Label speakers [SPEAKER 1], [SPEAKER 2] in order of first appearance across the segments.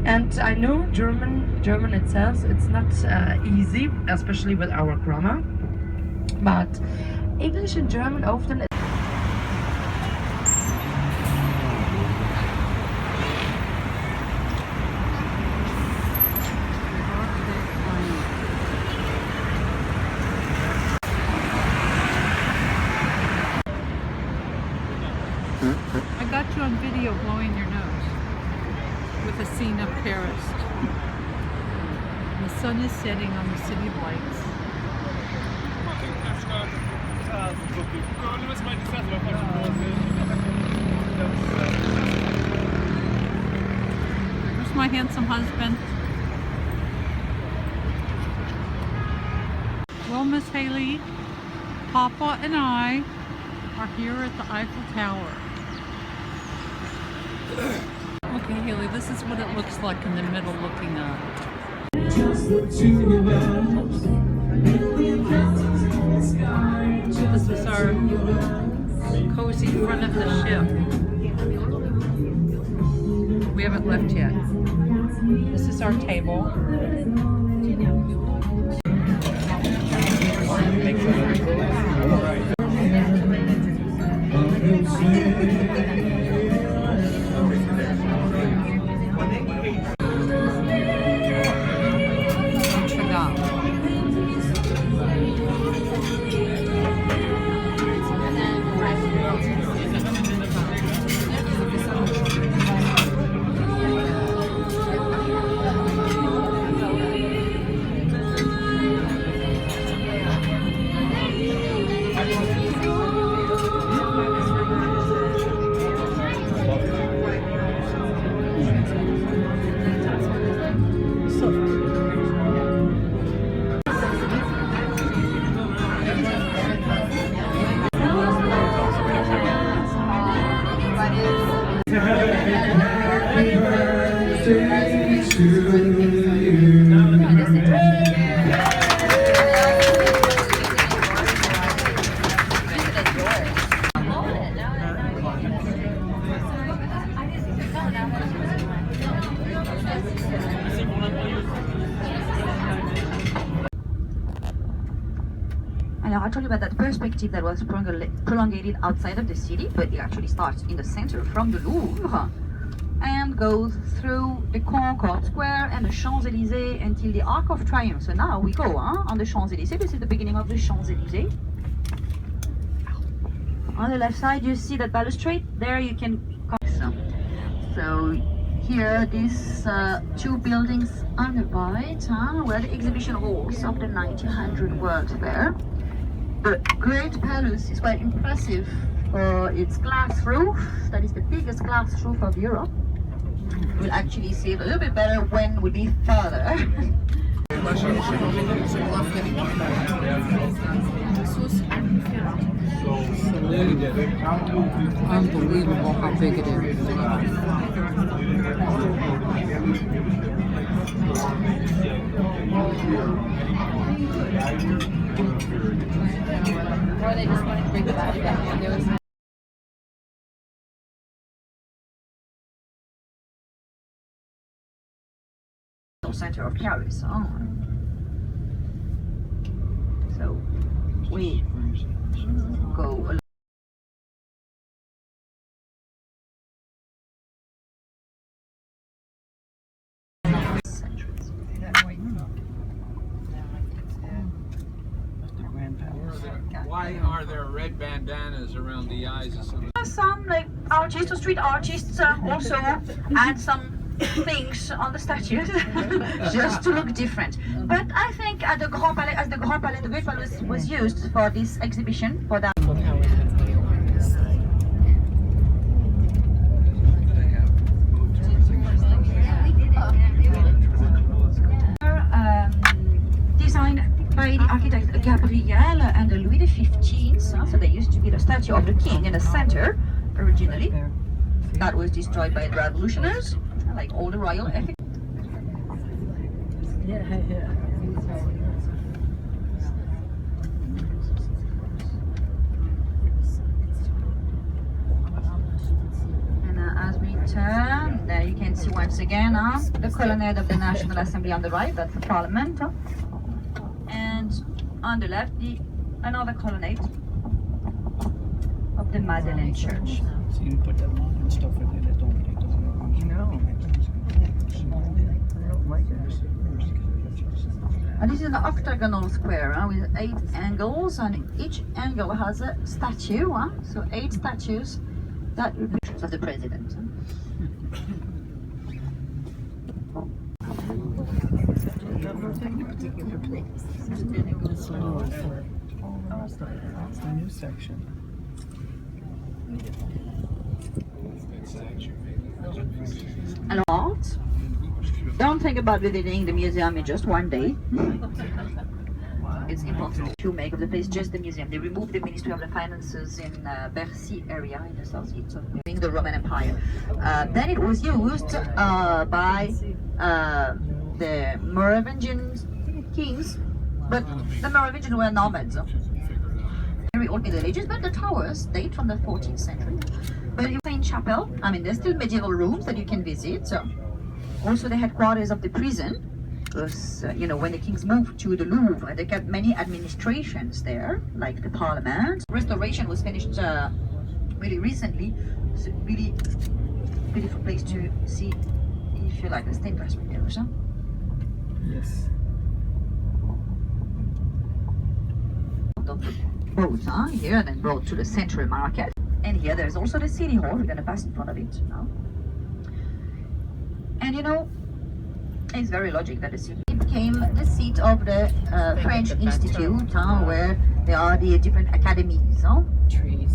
[SPEAKER 1] And I know German itself, it's not easy, especially with our grammar. But English and German often.
[SPEAKER 2] I got you on video blowing your nose with a scene of Paris. The sun is setting on the city of lights. Where's my handsome husband? Well, Miss Haley, Papa and I are here at the Eiffel Tower. Okay, Haley, this is what it looks like in the middle looking up. This is our cozy front of the ship. We haven't left yet. This is our table.
[SPEAKER 3] I told you about that perspective that was prolongated outside of the city, but it actually starts in the center from the Louvre and goes through the Concorde Square and the Champs-Élysées until the Arc of Triumph. So now we go on the Champs-Élysées. This is the beginning of the Champs-Élysées. On the left side, you see that balustrade. There you can come. So here, these two buildings on the right were the exhibition halls of the 1900 World's Fair. The Great Palace is quite impressive for its glass roof. That is the biggest glass roof of Europe. We'll actually see it a little bit better when we'll be further.
[SPEAKER 2] Unbelievable how big it is.
[SPEAKER 3] Or they just wanted to bring the body back. There was center of Paris. So we go
[SPEAKER 4] Why are there red bandanas around the eyes of some?
[SPEAKER 3] some like artists or street artists also add some things on the statues just to look different. But I think at the Grand Palais, as the Grand Palais, the Great Palace was used for this exhibition for that. Designed by the architect Gabriel and Louis XV, so they used to be the statue of the king in the center originally. That was destroyed by the revolutionaries, like all the royal effects. And as we turn, then you can see once again the colonnade of the National Assembly on the right, that's the Parliament. And on the left, another colonnade of the Madeleine Church.
[SPEAKER 5] So you put that on and stuff in there that don't take those long. You know. I don't like it.
[SPEAKER 3] And this is an octagonal square with 8 angles, and each angle has a statue. So 8 statues that represent of the president.
[SPEAKER 5] That's the new section.
[SPEAKER 3] And art. Don't think about visiting the museum in just one day. It's important to make of the place just the museum. They removed the Ministry of the Finances in Bercy area in the southeast of the Roman Empire. Then it was used by the Merovingian kings, but the Merovingians were nomads. Very old Middle Ages, but the towers date from the 14th century. But you find chapel, I mean, there's still medieval rooms that you can visit. So also the headquarters of the prison, because, you know, when the kings moved to the Louvre, they kept many administrations there, like the Parliament. Restoration was finished really recently. It's a really beautiful place to see if you like the stained glass windows.
[SPEAKER 5] Yes.
[SPEAKER 3] Of the boats here, then brought to the central market. And here there's also the city hall. We're going to pass in front of it now. And you know, it's very logical that the city became the seat of the French Institute, where there are the different academies.
[SPEAKER 2] Trees.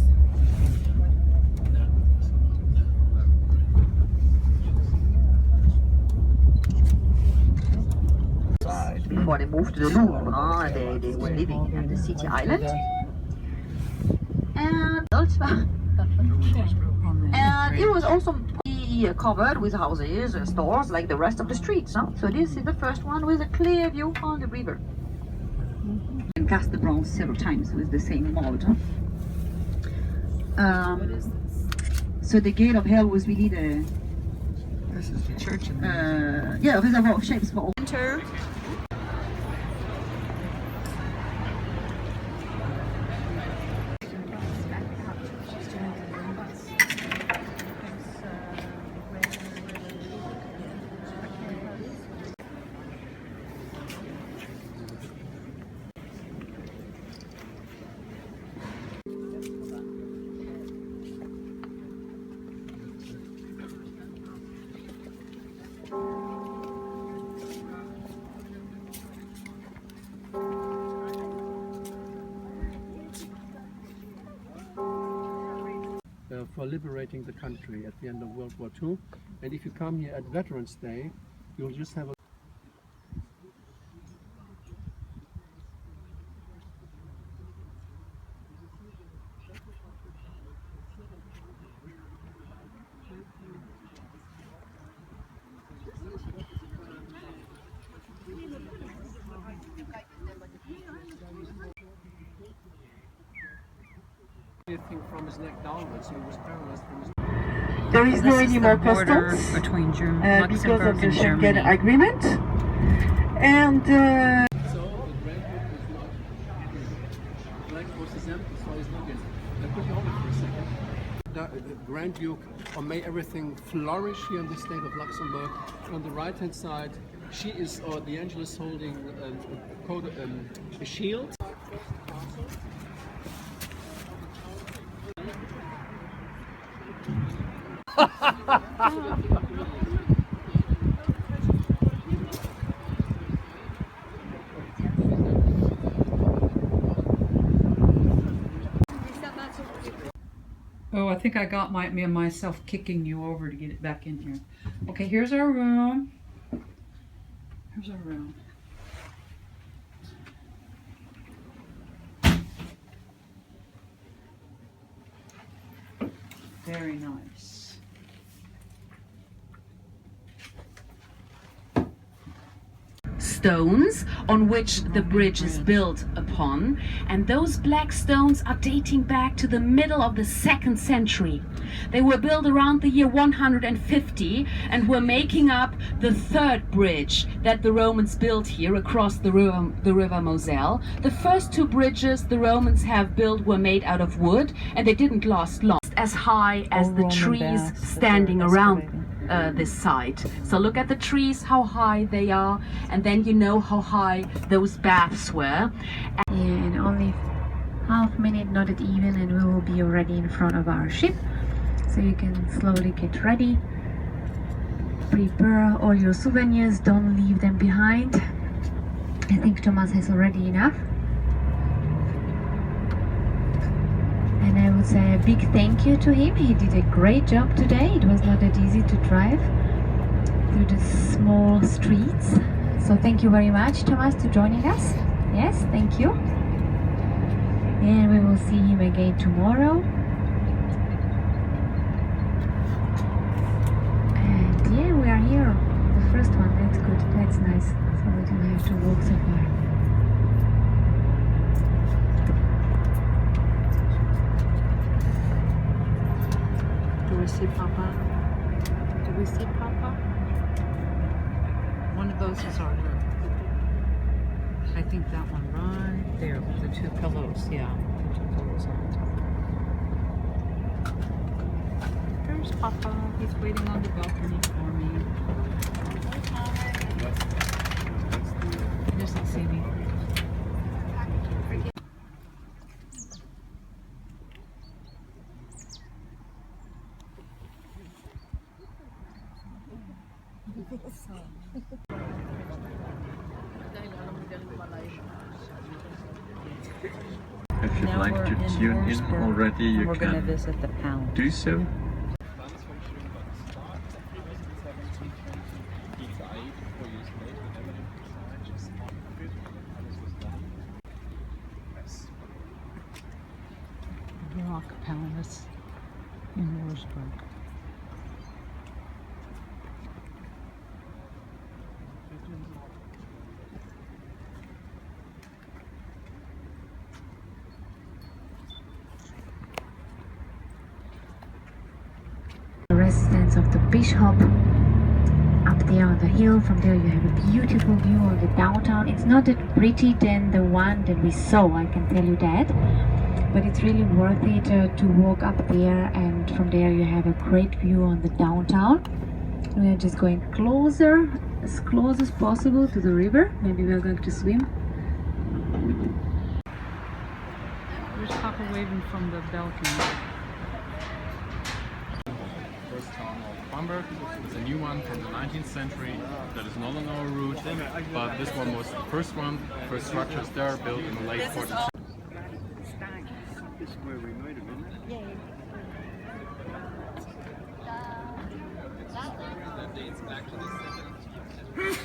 [SPEAKER 3] Before they moved to the Louvre, they were living at the city island. And it was also covered with houses and stores like the rest of the streets. So this is the first one with a clear view on the river. And cast the bronze several times with the same mold. So the gate of hell was really the
[SPEAKER 5] This is the church in
[SPEAKER 3] reservoir of shapes for all.
[SPEAKER 2] Enter.
[SPEAKER 6] For liberating the country at the end of World War II. And if you come here at Veterans Day, you'll just have a thing from his neck downwards, so he was paralyzed from his.
[SPEAKER 1] There is no any more
[SPEAKER 2] border
[SPEAKER 1] customs
[SPEAKER 2] between
[SPEAKER 1] because of
[SPEAKER 2] Luxembourg
[SPEAKER 1] the
[SPEAKER 2] and
[SPEAKER 1] Schengen
[SPEAKER 2] Germany.
[SPEAKER 1] agreement. And
[SPEAKER 6] So the Grand Duke is not. Black Horse is empty, so he's not in. Now could you hold it for a second? The Grand Duke, or may everything flourish here in the state of Luxembourg. On the right hand side, she is, or the angel is holding a shield.
[SPEAKER 2] Oh, I think I got myself kicking you over to get it back in here. Okay, here's our room. Here's our room. Very nice.
[SPEAKER 7] stones on which the bridge is built upon, and those black stones are dating back to the middle of the 2nd century. They were built around the year 150 and were making up the 3rd bridge that the Romans built here across the river Moselle. The first 2 bridges the Romans have built were made out of wood, and they didn't last long. As high as the trees standing around this site. So look at the trees, how high they are, and then you know how high those baths were.
[SPEAKER 8] In only half minute, not at even, and we will be already in front of our ship. So you can slowly get ready. Prepare all your souvenirs, don't leave them behind. I think Thomas has already enough. And I would say a big thank you to him. He did a great job today. It was not that easy to drive through the small streets. So thank you very much, Thomas, to joining us. Yes, thank you. And we will see him again tomorrow. And yeah, we are here. The first one, that's good. That's nice. So we don't have to walk so far.
[SPEAKER 2] Do we see Papa? Do we see Papa? One of those is our room. I think that one right there with the 2 pillows. Yeah, the 2 pillows on top. There's Papa. He's waiting on the balcony for me. He doesn't see me.
[SPEAKER 9] If you'd
[SPEAKER 2] Now
[SPEAKER 9] like
[SPEAKER 2] we're
[SPEAKER 9] to
[SPEAKER 2] in
[SPEAKER 9] tune in
[SPEAKER 2] Wolfsburg,
[SPEAKER 9] already, you
[SPEAKER 2] we're going to
[SPEAKER 9] can
[SPEAKER 2] visit the palace.
[SPEAKER 9] do so.
[SPEAKER 2] Rock Palace in Wolfsburg.
[SPEAKER 8] The residence of the bishop up there on the hill. From there you have a beautiful view of the downtown. It's not that pretty than the one that we saw, I can tell you that, but it's really worth it to walk up there, and from there you have a great view on the downtown. We are just going closer, as close as possible to the river. Maybe we are going to swim.
[SPEAKER 2] There's Papa waving from the balcony.
[SPEAKER 10] First town of Bamberg. It's a new one from the 19th century that is no longer a route, but this one was the first one. First structures there built in the late 14th century.
[SPEAKER 9] This is where we might have been.
[SPEAKER 4] That dates back to the 7th.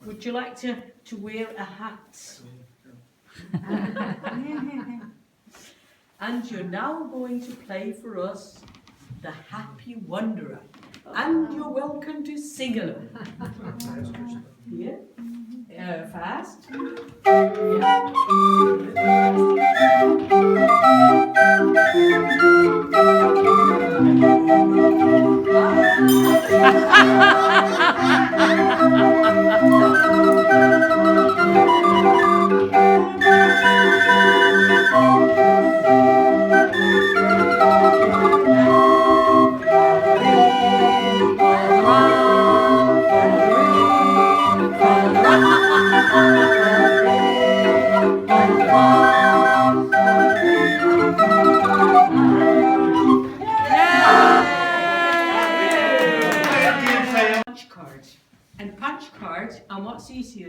[SPEAKER 11] Would you like to wear a hat? And you're now going to play for us the Happy Wanderer. And you're welcome to sing along. Yeah? Fast. Yeah.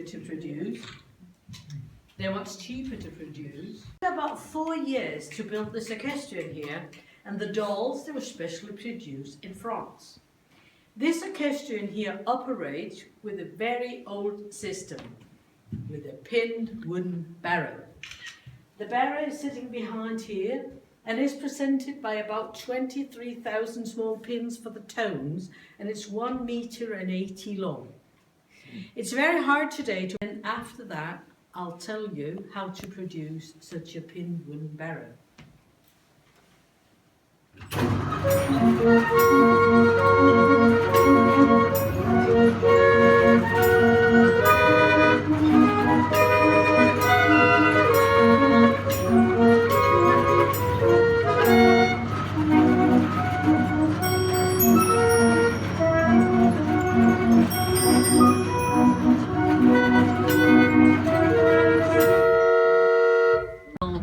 [SPEAKER 11] easier to produce. They're much cheaper to produce. It took about 4 years to build this equestrian here, and the dolls, they were specially produced in France. This equestrian here operates with a very old system, with a pinned wooden barrow. The barrow is sitting behind here and is presented by about 23,000 small pins for the tones, and it's 1 meter and 80 long. It's very hard today to, and after that I'll tell you how to produce such a pinned wooden barrow.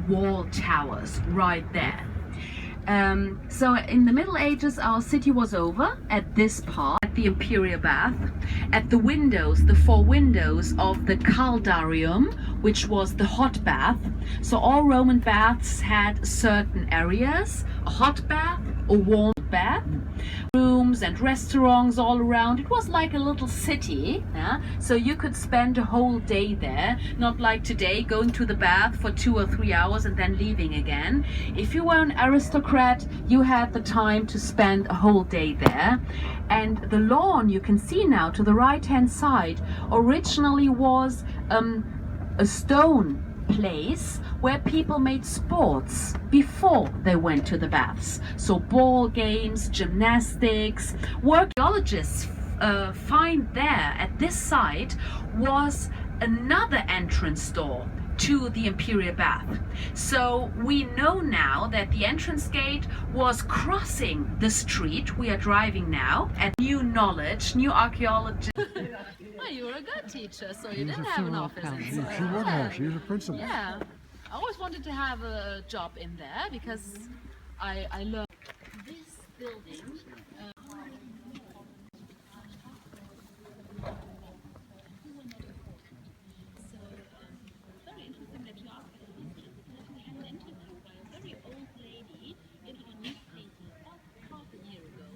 [SPEAKER 7] Wall towers right there. So in the Middle Ages our city was over at this part, at the Imperial Bath, at the windows, the 4 windows of the Caldarium, which was the hot bath. So all Roman baths had certain areas, a hot bath, a warm bath, rooms and restaurants all around. It was like a little city, yeah? So you could spend a whole day there, not like today going to the bath for 2 or 3 hours and then leaving again. If you were an aristocrat, you had the time to spend a whole day there. And the lawn you can see now to the right hand side originally was a stone place where people made sports before they went to the baths. So ball games, gymnastics. What archaeologists find there at this site was another entrance door to the Imperial Bath. So we know now that the entrance gate was crossing the street we are driving now. At new knowledge, new archaeology. Oh, you were a good teacher, so you didn't have an office inside.
[SPEAKER 12] She would have. She was a principal.
[SPEAKER 7] Yeah, I always wanted to have a job in there because I learned this building. Very interesting that you asked that question, because we had an interview by a very old lady in our newspaper about half a year ago,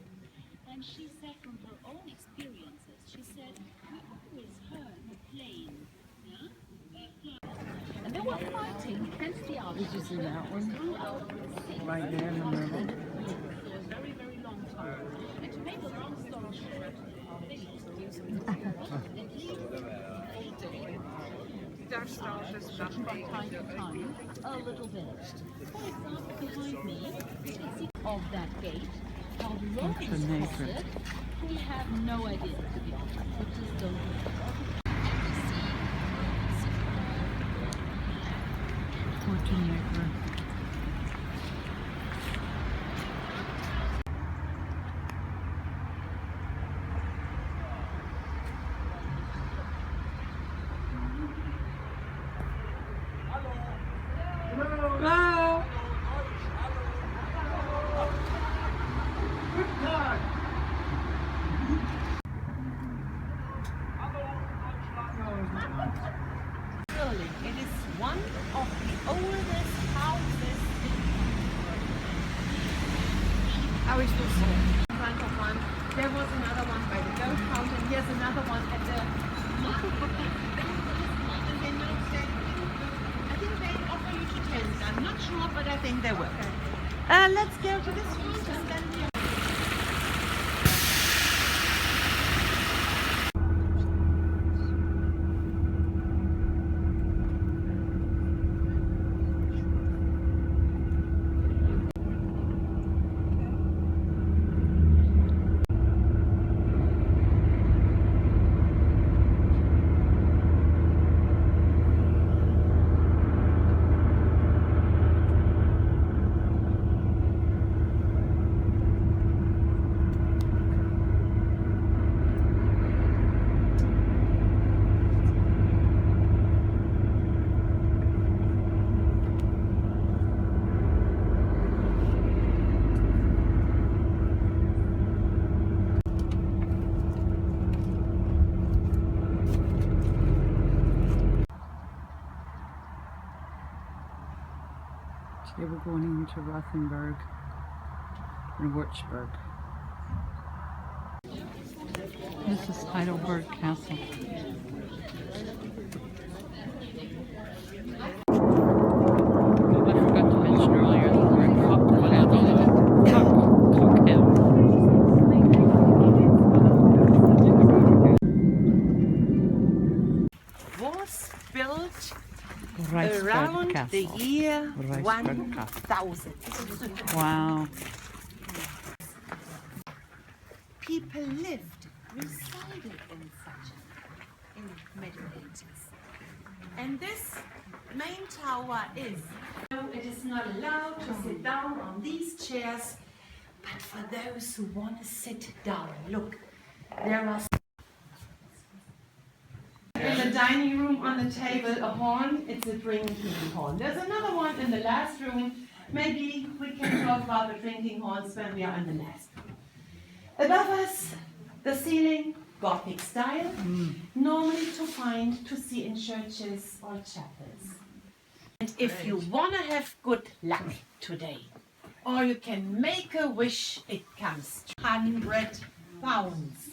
[SPEAKER 7] and she said from her own experiences, she said we always heard the plane, and they were fighting against the Allies.
[SPEAKER 5] Did you see that one?
[SPEAKER 7] Right
[SPEAKER 5] there in the middle.
[SPEAKER 7] For a very, very long time. And to make a long story short, they used to use it. From time to time, a little bit. For example, behind me, you can see of that gate, how the Romans crossed it. We have no idea, to be honest. We just don't know.
[SPEAKER 2] 14-acre.
[SPEAKER 11] Hello.
[SPEAKER 13] Really, it is one of the oldest houses in
[SPEAKER 2] How is this? In front of one. There was another one by the goat fountain. Here's another one at the. I think they offer you to tent. I'm not sure, but I think they will. Let's go to this one and then we. Today we're going into Rothenburg and Würzburg. This is Heidelberg Castle. I forgot to mention earlier that we're in Cocktail.
[SPEAKER 13] Was built around the year 1000.
[SPEAKER 2] Wow.
[SPEAKER 13] People lived, resided in such in Middle Ages. And this main tower is. It is not allowed to sit down on these chairs, but for those who want to sit down, look, there are in the dining room on the table a horn. It's a drinking horn. There's another one in the last room. Maybe we can talk about the drinking horns when we are in the last room. Above us, the ceiling, Gothic style, normally to see in churches or chapels. And if you want to have good luck today, or you can make a wish, it comes 100 pounds.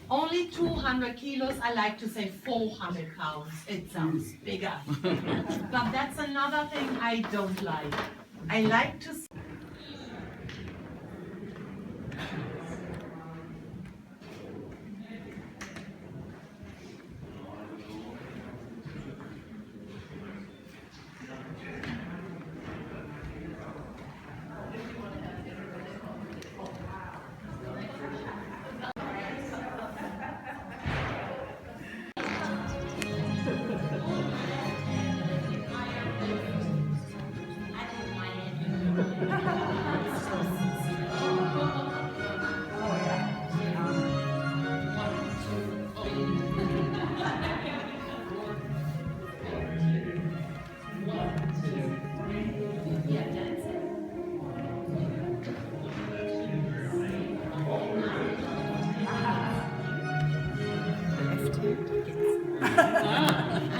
[SPEAKER 13] Only 200 kilos, I like to say 400 pounds. It sounds bigger. But that's another thing I don't like. I like to see.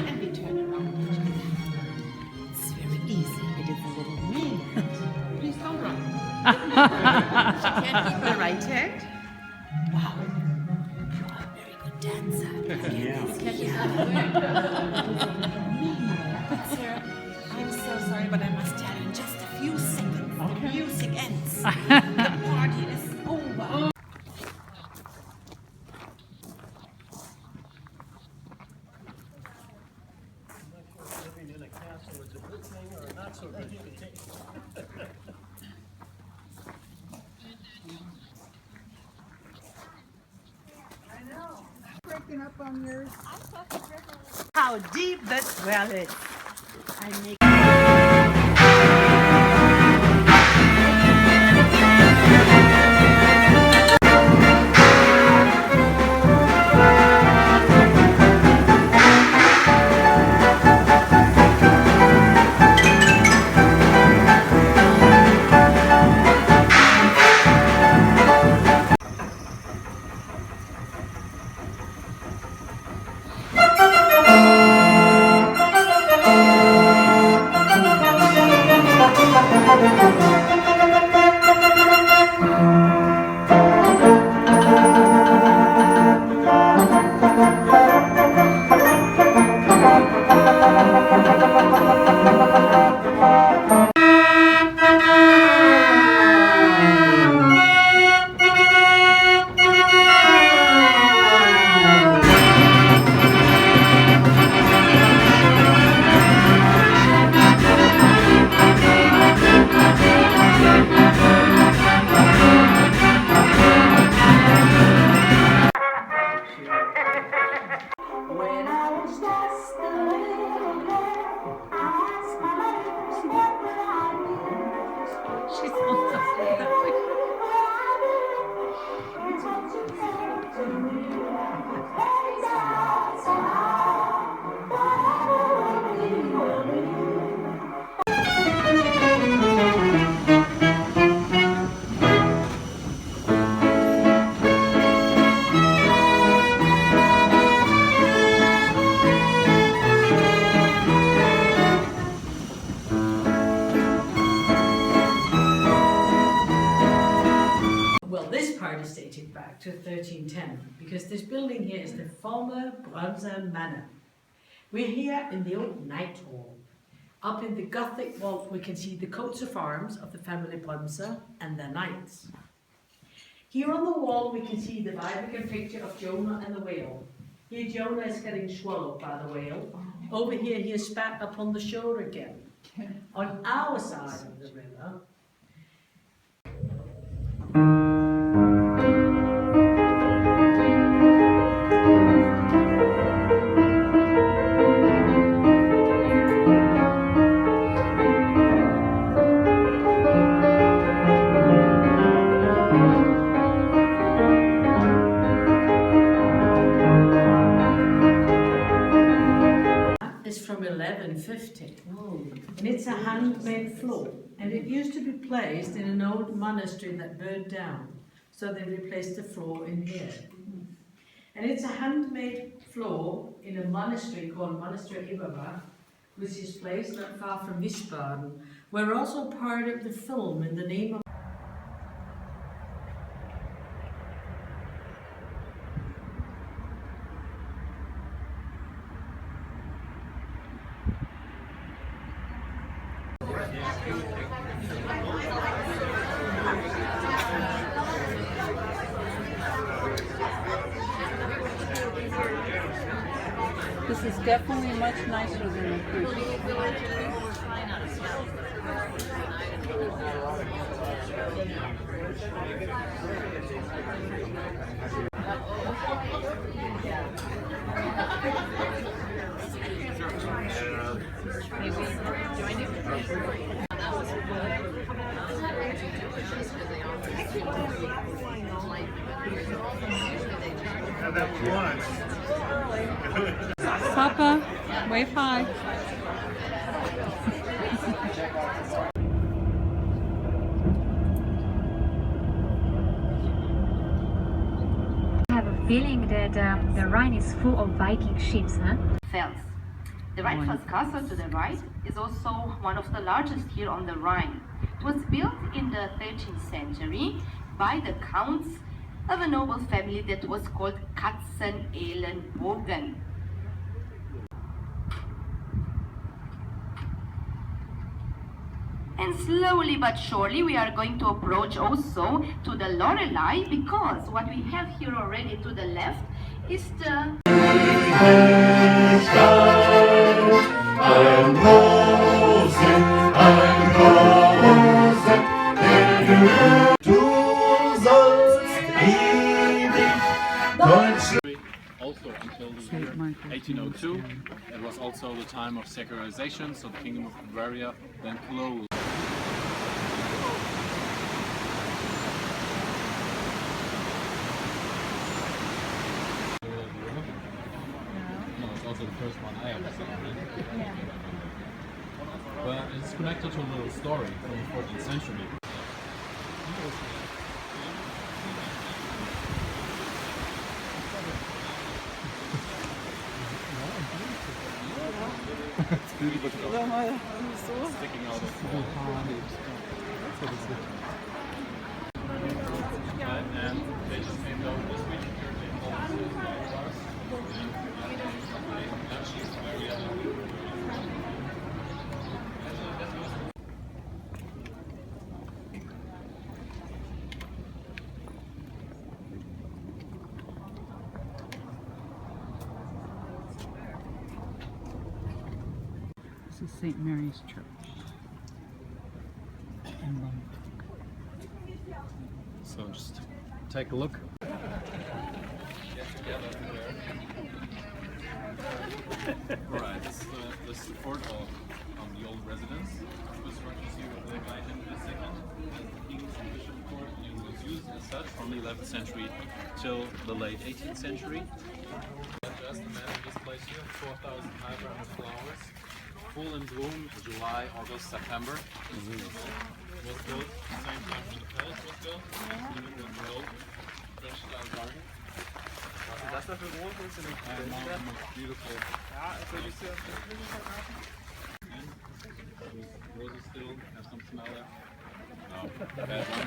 [SPEAKER 13] And we turn around. It's very easy. It is a little mean. Please don't run. She can't keep her right hand. Wow. You are a very good dancer. But sir, I'm so sorry, but I must tell you in just a few seconds. The music ends. The party is over.
[SPEAKER 6] Living in a castle is a good thing or not so good thing.
[SPEAKER 13] I know. Breaking up on yours. How deep this well is. I make
[SPEAKER 11] to 1310 because this building here is the former Brunzer Manor. We're here in the old Knight Hall. Up in the Gothic vault we can see the coats of arms of the family Brunzer and their knights. Here on the wall we can see the Viking picture of Jonah and the whale. Here Jonah is getting swallowed by the whale. Over here he is spat upon the shore again. On our side of the river, from 1150 and it's a handmade floor, and it used to be placed in an old monastery that burned down, so they replaced the floor in here. And it's a handmade floor in a monastery called Monastery Iberach, which is placed not far from Wiesbaden. We're also part of the film In the Name of
[SPEAKER 2] This is definitely much nicer than the cruise. Papa, wave hi.
[SPEAKER 8] I have a feeling that the Rhine is full of Viking ships, huh?
[SPEAKER 3] Fels. The Rheinfels Castle to the right is also one of the largest here on the Rhine. It was built in the 13th century by the counts of a noble family that was called Katzenelnbogen. And slowly but surely we are going to approach also to the Lorelei, because what we have here already to the left is the
[SPEAKER 10] also until the year 1802. It was also the time of secularization, so the Kingdom of Bavaria then closed. No, it's also the first one I ever saw. Yeah. But it's connected to a little story from the 14th century. It's beautiful. Sticking out of the and they just came down this week.
[SPEAKER 2] This is St. Mary's Church in London.
[SPEAKER 10] So just take a look. Right, this is the support of the old residence. The structures here were built by Henry II as the king's bishop court, and it was used as such from the 11th century till the late 18th century. Just imagine this place here, 4,500 flowers, full in bloom July, August, September. It was built at the same time when the palace was built. It was built, fresh style garden.
[SPEAKER 5] Das dafür groß ist und
[SPEAKER 10] And now the most beautiful. Roses still have some smell there. No, bad one.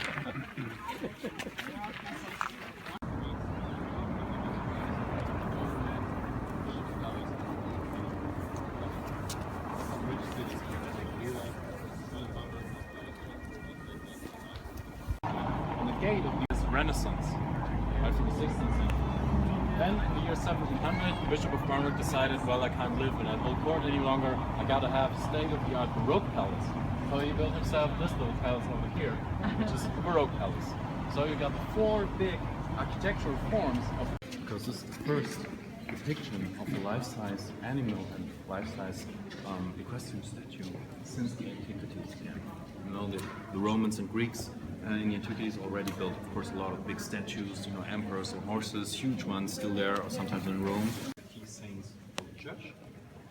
[SPEAKER 10] Renaissance, right from the 16th century. Then in the year 1700, the Bishop of Prague decided, well, I can't live in that old court any longer. I gotta have a state-of-the-art Baroque palace. So he built himself this little palace over here, which is the Baroque palace. So you got the four big architectural forms of. Because this is the first depiction of a life-size animal and life-size equestrian statue since the antiquities. Yeah. You know, the Romans and Greeks in the antiquities already built, of course, a lot of big statues, you know, emperors and horses, huge ones still there, or sometimes in Rome. Key saints of the church,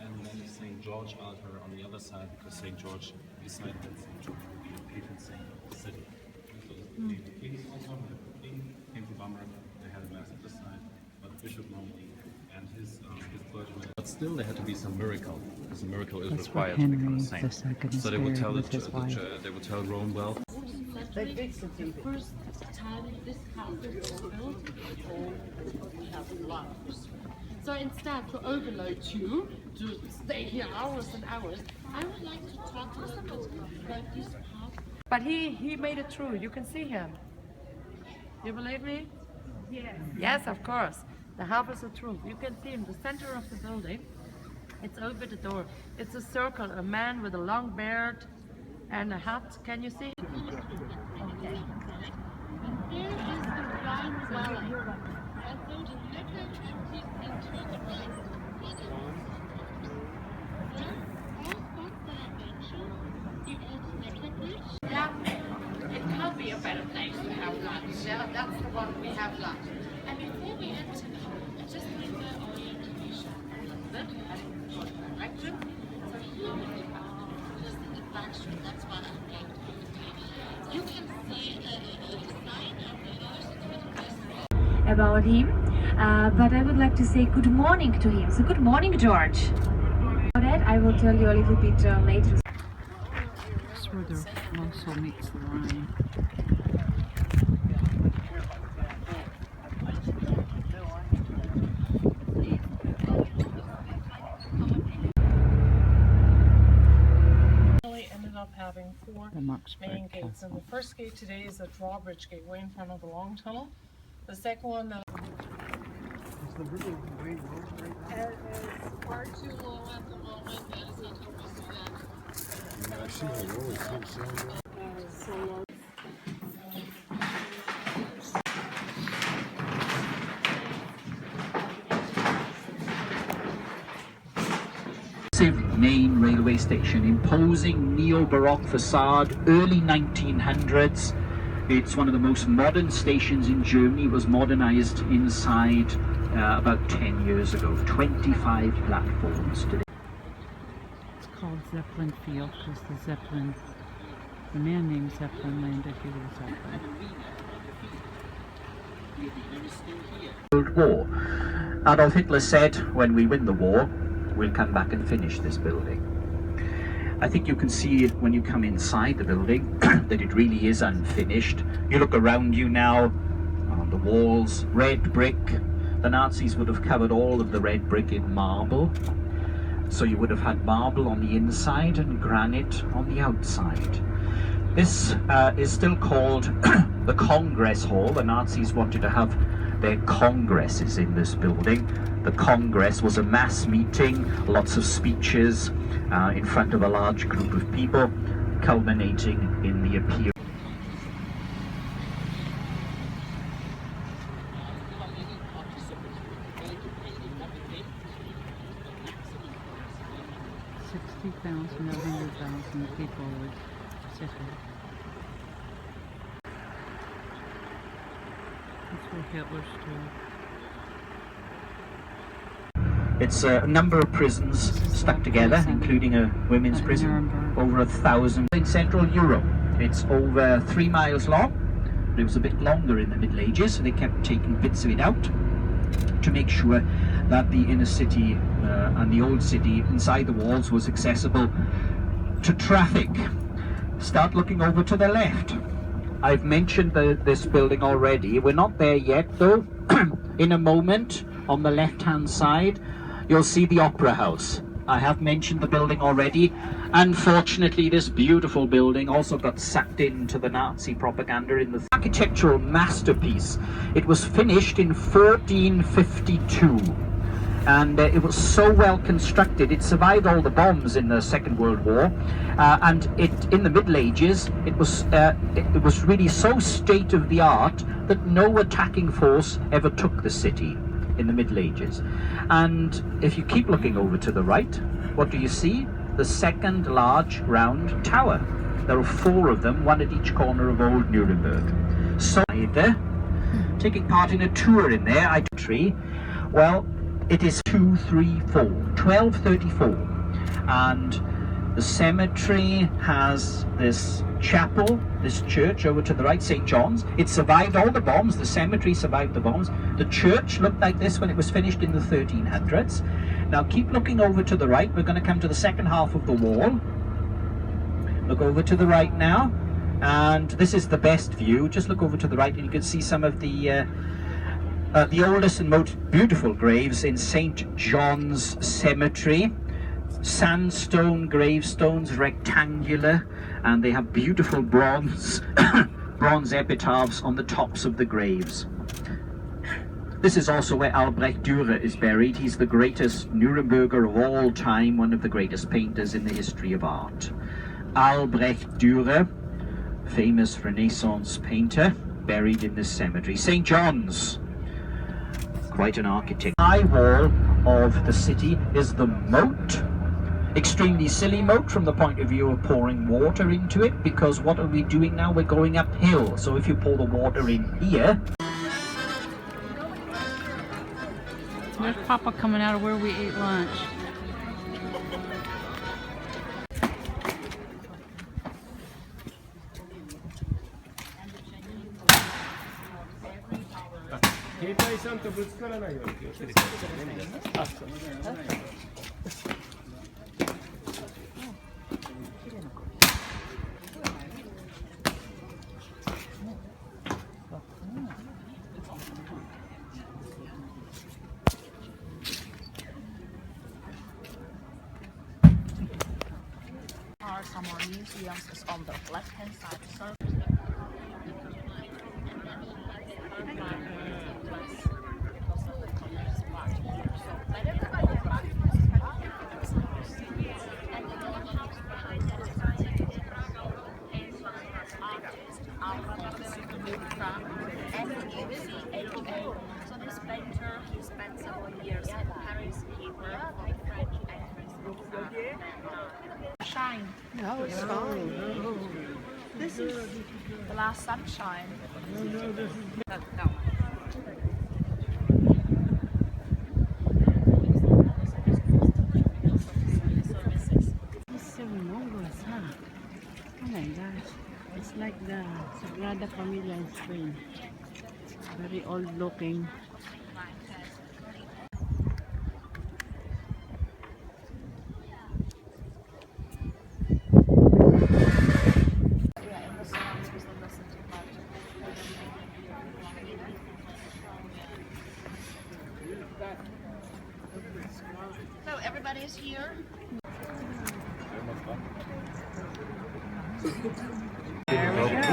[SPEAKER 10] and then St. George altar on the other side, because St. George, beside that St. George, would be a patron saint of the city. So the king also, the king came to Bamberg, they had a mass at this side, but Bishop normally and his clergyman. But still, there had to be some miracle, because a miracle is required to become a saint. So they would tell they would tell Rome, well.
[SPEAKER 11] The first time this house was built, we have lungs. So instead, to overload you, to stay here hours and hours, I would like to talk a little bit about this part.
[SPEAKER 1] But he made it through. You can see him. You believe me?
[SPEAKER 11] Yes.
[SPEAKER 1] Yes, of course. The half is the truth. You can see him, the center of the building. It's over the door. It's a circle, a man with a long beard and a hat. Can you see?
[SPEAKER 11] Okay. And there is the Rhine Valley. And so the letter empties into the Rhine Valley. All spots that I mentioned, the old Neckar Bridge.
[SPEAKER 1] Yeah, it can't be a better place to have lunch. Yeah, that's the one we have lunch.
[SPEAKER 11] And before we enter now, I just like the orientation a little bit, heading toward direction. So here we are, just in the back street, that's why I'm going to you can see a sign of the first
[SPEAKER 8] about him, but I would like to say good morning to him. So good morning, George. For that, I will tell you a little bit later.
[SPEAKER 2] That's where the Mosul meets the Rhine.
[SPEAKER 12] Ended up having four main gates, and the first gate today is a drawbridge gateway in front of the long tunnel. The second one that
[SPEAKER 6] Is the river way low right now?
[SPEAKER 12] is far too low at the moment. That is not to
[SPEAKER 6] Yeah, I see how low it comes down.
[SPEAKER 12] so low.
[SPEAKER 14] Main railway station, imposing neo-Baroque facade, early 1900s. It's one of the most modern stations in Germany. It was modernized inside about 10 years ago. 25 platforms today.
[SPEAKER 2] It's called Zeppelin Field because the man named Zeppelin landed here with Zeppelin.
[SPEAKER 14] World War. Adolf Hitler said, when we win the war, we'll come back and finish this building. I think you can see it when you come inside the building that it really is unfinished. You look around you now on the walls, red brick. The Nazis would have covered all of the red brick in marble. So you would have had marble on the inside and granite on the outside. This is still called the Congress Hall. The Nazis wanted to have their congresses in this building. The Congress was a mass meeting, lots of speeches in front of a large group of people, culminating in the appeal.
[SPEAKER 2] $60,000 to 100,000 people would sit here. That's where Hitler stood.
[SPEAKER 14] It's a number of prisons stuck together, including a women's prison, over 1,000 in Central Europe. It's over 3 miles long. It was a bit longer in the Middle Ages, so they kept taking bits of it out to make sure that the inner city and the old city inside the walls was accessible to traffic. Start looking over to the left. I've mentioned this building already. We're not there yet though. In a moment, on the left-hand side, you'll see the Opera House. I have mentioned the building already. Unfortunately, this beautiful building also got sucked into the Nazi propaganda in the architectural masterpiece. It was finished in 1452. And it was so well constructed. It survived all the bombs in the Second World War, and in the Middle Ages it was really so state of the art that no attacking force ever took the city in the Middle Ages. And if you keep looking over to the right, what do you see? The second large round tower. There are 4 of them, one at each corner of Old Nuremberg. So taking part in a tour in there, well, it is 1234, and the cemetery has this chapel, this church over to the right, St. John's. It survived all the bombs. The cemetery survived the bombs. The church looked like this when it was finished in the 1300s. Now keep looking over to the right. We're going to come to the second half of the wall. Look over to the right now, and this is the best view. Just look over to the right and you can see some of the oldest and most beautiful graves in St. John's Cemetery. Sandstone gravestones, rectangular, and they have beautiful bronze epitaphs on the tops of the graves. This is also where Albrecht Dürer is buried. He's the greatest Nuremberger of all time, one of the greatest painters in the history of art. Albrecht Dürer, famous Renaissance painter, buried in this cemetery. St. John's. Quite an architect. The high wall of the city is the moat. Extremely silly moat from the point of view of pouring water into it, because what are we doing now? We're going uphill. So if you pour the water in here...
[SPEAKER 2] There's Papa coming out of where we ate lunch.
[SPEAKER 15] Some more museums is on the left hand side. So this painter, he spent several years in Paris. He worked for the French actress. Shine.
[SPEAKER 2] No, it's fine.
[SPEAKER 15] This is the last sunshine. No.
[SPEAKER 1] It's so humongous, huh? Oh my gosh. It's like the Sagrada Familia in Spain. Very old looking.
[SPEAKER 15] So everybody is here.
[SPEAKER 2] There we go.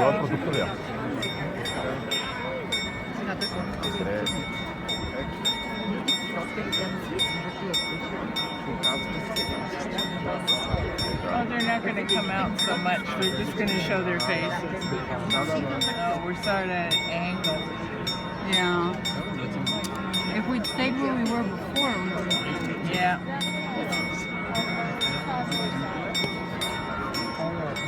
[SPEAKER 2] Oh, they're not going to come out so much. We're just going to show their faces. Oh, we're sort of at an angle. Yeah. If we'd stayed where we were before, we would have. Yeah.